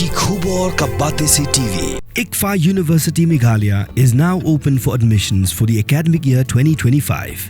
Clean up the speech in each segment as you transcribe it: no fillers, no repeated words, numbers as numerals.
की खबर का बातें से TV. ICFA University Meghalaya is now open for admissions for the academic year 2025.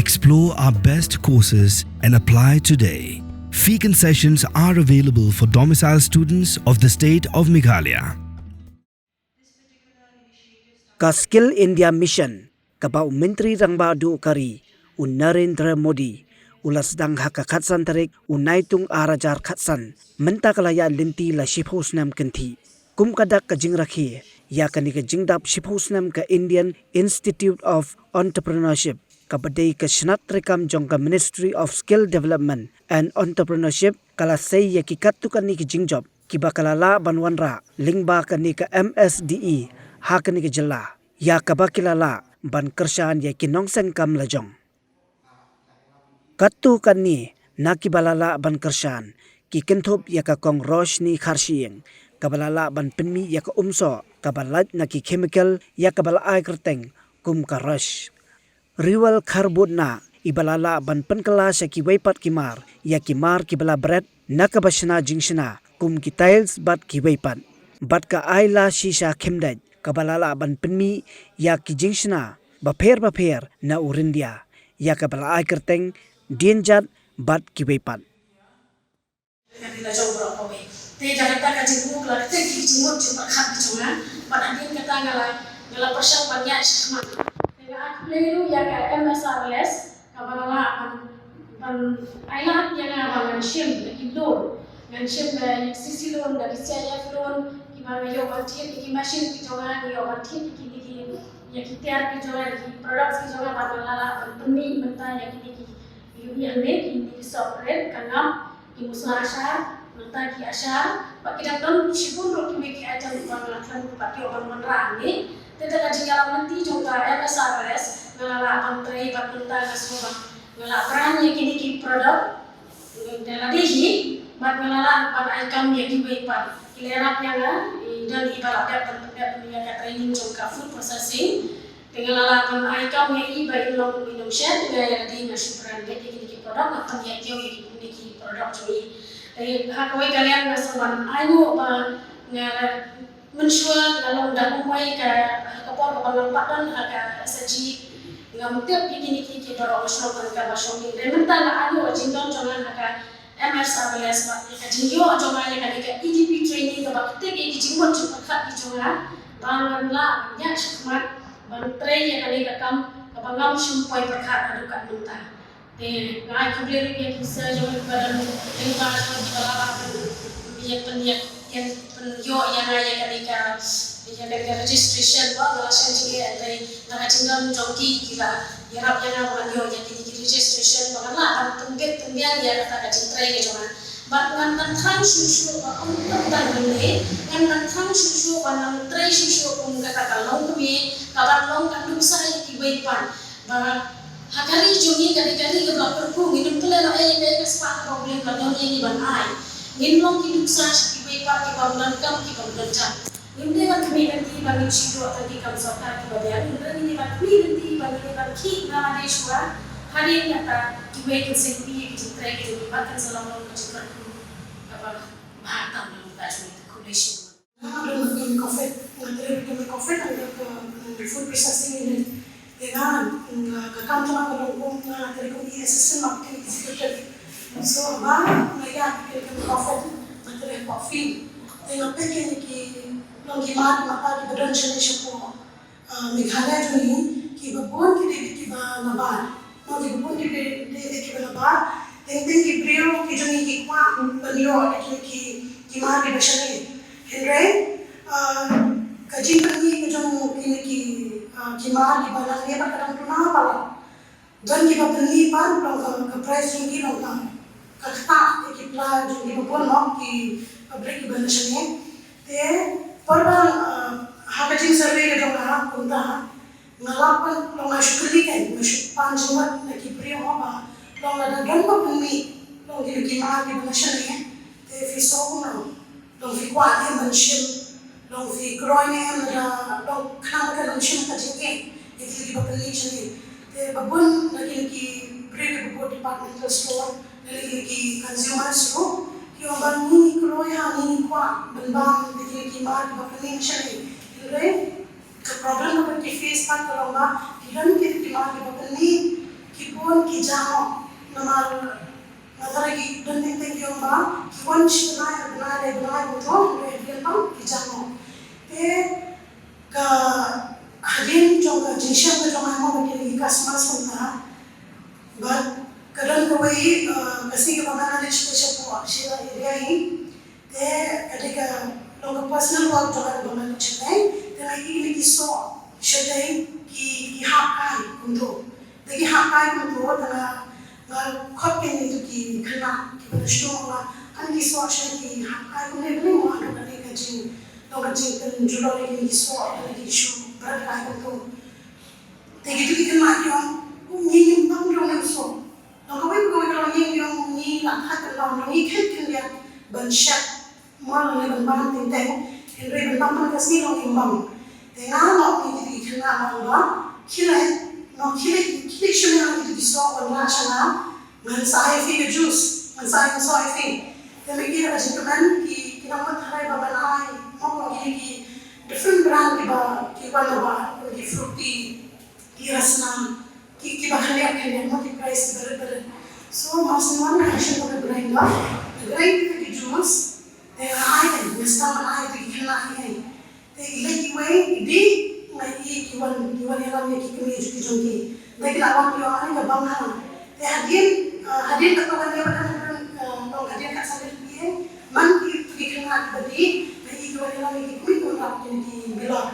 Explore our best courses and apply today. Fee concessions are available for domicile students of the state of Meghalaya. Ka Skill India Mission kabau Menteri Rangba Du Kari Narendra Modi ulas dang haka khatsan tarik unaitung arajar khatsan mentakalaya linti la shipusnam kanthi kum kadak ka jingrakhi ya kani ka jingdap shipusnam ka Indian Institute of Entrepreneurship kabadai ka shnat rekam jongka Ministry of Skill Development and Entrepreneurship kala sei ya ki katukani ki jingjob kibakalala banwanra lingba kani ka MSDE hakani ke jela ya kabakilala ban kersaan ya kinongseng kam lajong katu kani nakibalala ban kersaan ki kenthop ya ka kong roshni kharsieng kabalala ban penmi ya ka umso kabalat naki chemical ya kabala ai kerteng kum ka rush riwal kharbutna ibalala ban penkala sa ki weipat kimar ya kimar kibala bread nakabashna jingshna kum ki tiles bat ki weipat bat ka aila shisha khemdaj kabalala ban penmi ya ki jingshna bapher na urindia ya kabala ai kerteng dienjat bat ki weipat Kanila jauh berapa te jakarta ka jibu kala te ki jimut ci bakhat ci chunga bat adin kata ngala persang banyak sama te ga akleru ya ka MSRLS kabalala ban aila ya nga ban shim ki loan ngan shim da CC loan da CIF loan ki ba yo batin ki machine ki chunga yo batin ki ya ki tiar ki chunga ki products ki chunga kabalala ban penni benta ya ki yang ni ki software kanam ki musarasha nanta ki asha pak kita kan sibun ro ki ki aja bang kan pak yo bang manra ni tete ka jingala nanti jongka MSRS ngala antrai pak nanta ka semua ngala peran ye ki produk dela dihi mat ngala pak aikam ye ki baik pak kilerap nya dan ibarat ya training jongka food processing dengan alasan aikam yang iba ilong minum shed dengan yang di nasuran dia kini produk atau yang jauh ini produk cuy. Jadi hakoi kalian nasaban ayu apa mensua dalam umai ke kapal pengampatan agak saji dengan mutiap kini produk masyarakat ke masyarakat. Dan mentang ayu jindon jangan agak MSRLS jingyo jangan yang agak EDP training sebab kita ini jinggot cepat jangan banganlah banyak semangat bantrai yang kali kakam kabangam shumpai perkat adukan minta te ngai kubler yang kisah jangan badan lingkar di bawah yang penyak yang penyo yang ngai kali ka yang ada registration wa langsung juga dari nakacingam jongki kira yarap yang awan yang kini registration bagaimana tungget tunggian ya kata kacintrai ke jangan bat ngan thang susu ba tan bende ngan thang susu panang trai susu kum kata kalong kami kabar long kan dusa ki weipan ba hakari jungi kali-kali ke blok perku minum kelelo ke sepak problem kadon ini ban ai ngin long ki dusa ki weipan ki bangunan kam ki bangunan jam inde ban kami nanti bagi sido tadi kam sokar ki bayan ini ban kami nanti bagi ban ki na deswa hari nyata ki weipan sepi ki trai ki ban kan selama bahatam dalam bahasa Indonesia. Ada COVID ada food processing ini dengan kekantor pelungkung dari kami sistem makin disebut. So bahan mereka dengan COVID materi coffee dengan pekerja ki longgimat mata di badan jenis apa Meghalaya tu ni ki babon ki nabar, mau ki babon ki nabar. Tengah ki beliau ki jangan ki kuat beliau ki mah di bahasa ni. Henry, kaji kami kejung ki mah di balang ni berkadang tunang apa? Dan ki bapeni pan long ke price jungi long kata ki pla jungi bapun long ki break ki bahasa ni. Te perbang hakaji survey kejung lah kunta ngalapan long asyukli kan pan jumat nak ki beliau apa? Long ada gambar bumi, long di mah di bahasa ni. Te fisau long fi kuat menshim long fi kroine ada long kan menshim kajing itu di bapeli chini te babun lagi ki break babun departmental store lagi ki consumer store Kyo bangi kroya ni kwa banbang dikir kimar bakani chani ilre ke problem ko ki face pat kalonga kiran ki kimar ki bakani kipon ki jamo namar nadara ki dan ting ting kyo ba kipon shina bana boto re filpam ki jamo te ka hadin jonga jinsha ko jonga mo bakini kasmas sunna but kadang kawai kasi kemana ni cerita po sila area ini, teh ketika logo personal work dolar dolar cerita, teh lagi kisah cerita ki hakai untuk, tapi hakai untuk tengah kopi itu ki kena ki bersyukur lah, kan kisah cerita ki hakai kemudian mau ada kali kaji, logo cerita jual lagi kisah lagi isu berkai untuk, teh gitu kita macam ni bang dong so. Kalau kalau yang ni nak kalau ni kan dia bersyak malah ni berbang tentang ini berbang kasih orang imbang. Tengah nak ni jadi kena orang kila semua itu bisa orang sana mensai fi jus mensai fi. Tapi kita macam kan kita nak try babanai mau kita different brand kita nak di fruity di rasna. Ki bahaya kan multi-price berat. So masing-masing action ko grind ba? Grind ko juice. Ayan, basta man ay kina ay. Te ilay way di may iwan yalan ni kikimi juki. Dahil awak yo ani ka banghan. Te hadin katawan niya ba hadin ka sa diye man kikina badi may iwan yalan ni kikimi ko na kini bilog.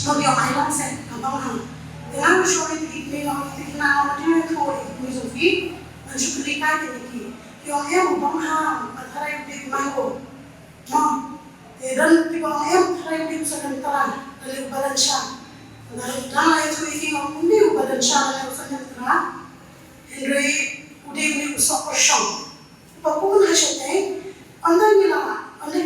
Mo yo ay lang sa banghan. Dengan usaha ini memang kita nak ada kau itu mencukupikan ini. Yang yang bangha antara yang di mango, dan di bawah yang antara yang di usaha terang dari balansa. Dan nama itu yang ini balansa dari usaha terang. Henry udah ini usaha persong. Apapun hasilnya, anda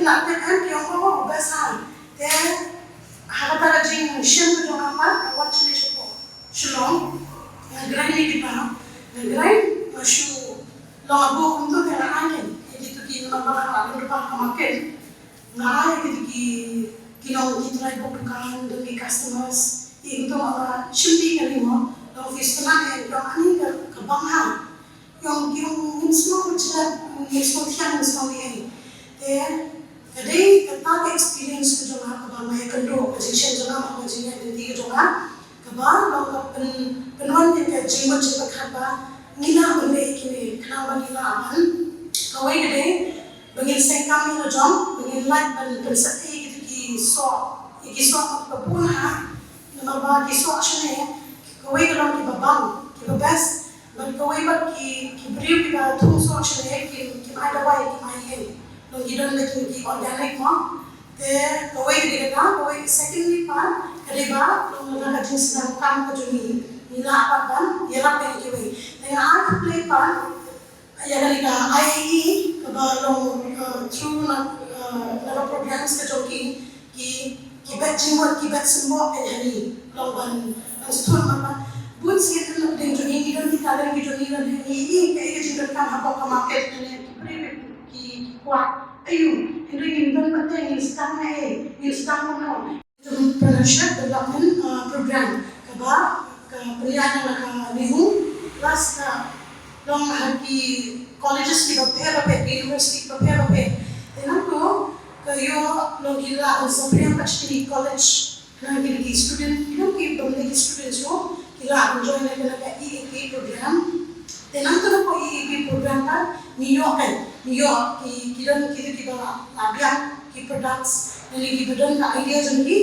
nak kan yang awak besar. Dan harga jing shen tu jangan apa, awak cili sepo. Shalom, nagray ni kita, nagray masuk lagu untuk yang angin, jadi tu kita nampak lagu depan kemakin, ngai gitu kita try bukan demi customers, itu apa shooting ni mo, lalu festival yang angin ke bangha, yang semua macam semua ini, jadi kita experience tu juga kebanyakan kendor, position juga macamnya jadi juga. Kabar kalau penuan yang jimat jimat apa nila benda ini kenapa nila aman kawai gede bagi sekam itu jom bagi light dan bersati itu kisah kepunah nama bah kisah sini kawai kalau kita bang kita best dan kawai bagi beriu kita tuh so sini kita ada wai kita main dan kita lagi organik mah teh kawai gede kan kawai secondly part Kaliba, kalau nak jenis sedang kam kejuni, nila apa kan, ialah pergi keway. Dengan art play pan, ia dari IAE, kalau through nama programs kejoki, kibat jimat, kibat semua penjadi, lawan sesuatu apa, buat sikit nak denjuni, dan kita ada kejuni dan ini kayak kejibat kam apa market ni, ki kuat, ayu, ini dan macam ini sedang mana. Entrepreneurship Development Program kaba penilaian nak lihu plus long haki colleges di bawah university bawah dengan tu kayo long gila sampai di college nak jadi student kita kita students lo kita join dengan EAP program dengan tu apa EAP program kan New York kita labian ki products Jadi kita dan idea jadi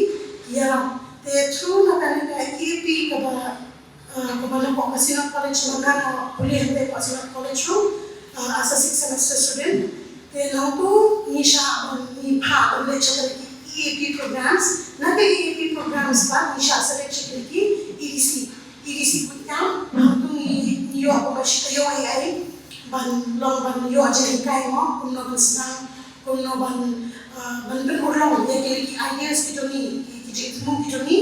ya through nak EAP kepada Pacific College mana boleh untuk Pacific College tu as a 6 semester student dan tu nisha nipa boleh cakap EAP programs nanti EAP programs kan nisha select cakap EDC punya tu New York masih tayo AI ban yo jadi kai mo kuno senang kuno ban ulang ya kiri ideas kita ni kita ni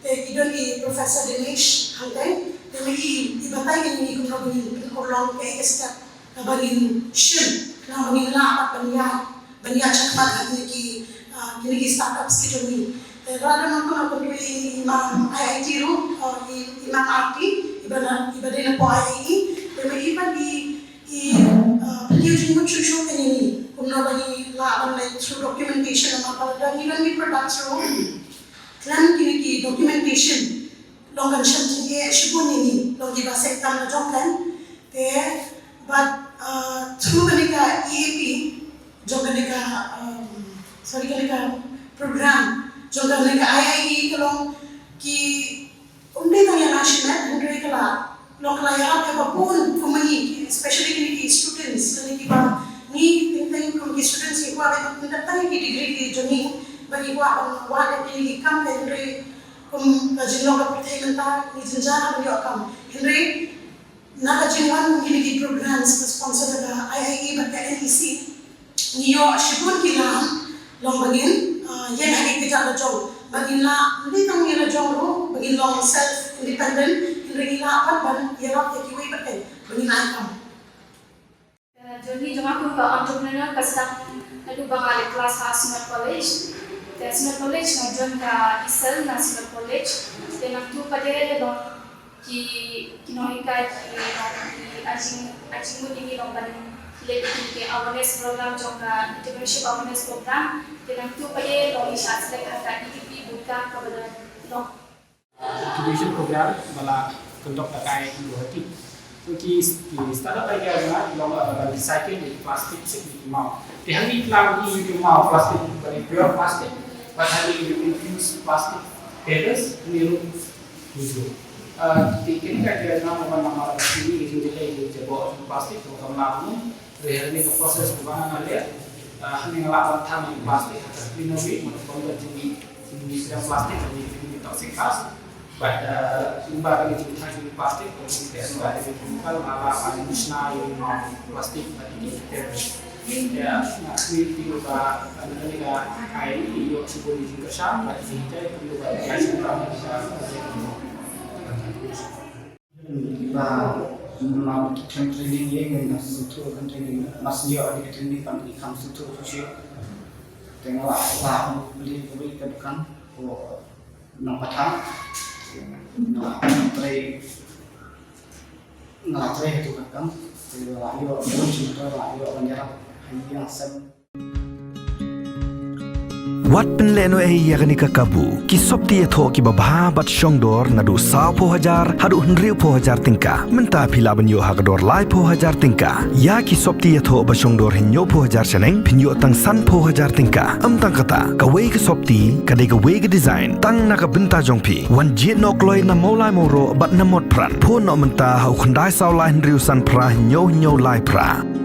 kita ni Profesor Dinesh Hangkai dan lagi dibatai ni kuno ban ulang kayak step bagi shim na mangina at banya cakmat kini ki startups ki jomi rada man ko ko imam IIT ro imam RT ibadena po IIT pero iba di using mo chuchu kanini kumno bani la online through documentation ang mapalada nilang mi products ro klan kini ki documentation longan shanti e shibun ni longi ba sektam na jongkan te but through kanika EAP jong kanika program jong kanika IIE kalong ki undi tang ya national undi kala long kala ya pa pun kumani especially kini students kini ba ni tingting kum ki students ki wa ba tang ki degree ki joni bagi wa kini kam ka undi kum kajino ka protein ta ni jinjana ni akam undi nakajinwan kini ki programs sponsor da IIE ba ka NEC niyo shibun kilang long bagin yan hari kita lajong bagin la hindi tang yan lajong ro bagin long self independent hindi la apat ban yarap yakiwi paten bagin na ikam jadi jong aku ka entrepreneur kasang adu bangal kelas National College National College ngajon ka Isel National College dan aku pada long ki kinohika ki ajing mo dingi long ban ke awareness program juga entrepreneurship awareness program dan itu pada long ishat selek hata ITP buka kepada long incubation program bala conduct takai hati ki startup lagi ada long recycle di plastik sekali mau di hari lang di mau plastik dari pure plastik but hari you infuse plastic papers niru itu ini kan dia nama ini itu jadi jebol plastik atau kamu ini ke proses kemana dia ini ngelakukan tangan plastik atau inovasi untuk jenis plastik jadi toxic gas pada ubah dari jenis plastik untuk tidak ada chemical ala musnah yang plastik tadi ya nah ini juga ada air iyo sebelum dikersam berarti kita perlu biasa kita melakukan training yang struktur training masih ada training pada ikam struktur khusus tengok apa beli kedukan nampak ngelatih itu kan lalu belum juga lalu menyerap hanya sem Wat penleno yakni kakabu ki sopti etho ki babha bat shongdor nadu sa po hajar hadu hnriu po hajar tingka menta phila banyo hagador lai po hajar tingka ya ki sopti etho ba shongdor hinyo po hajar chaneng phinyo tang san po hajar tingka amtang kata ka wei ki sopti ka de ka wei ki design tang na ka binta jongpi wan jit nok loi na molai moro bat na mot pran pho no menta hau khandai saw lai hnriu san pra hinyo lai pra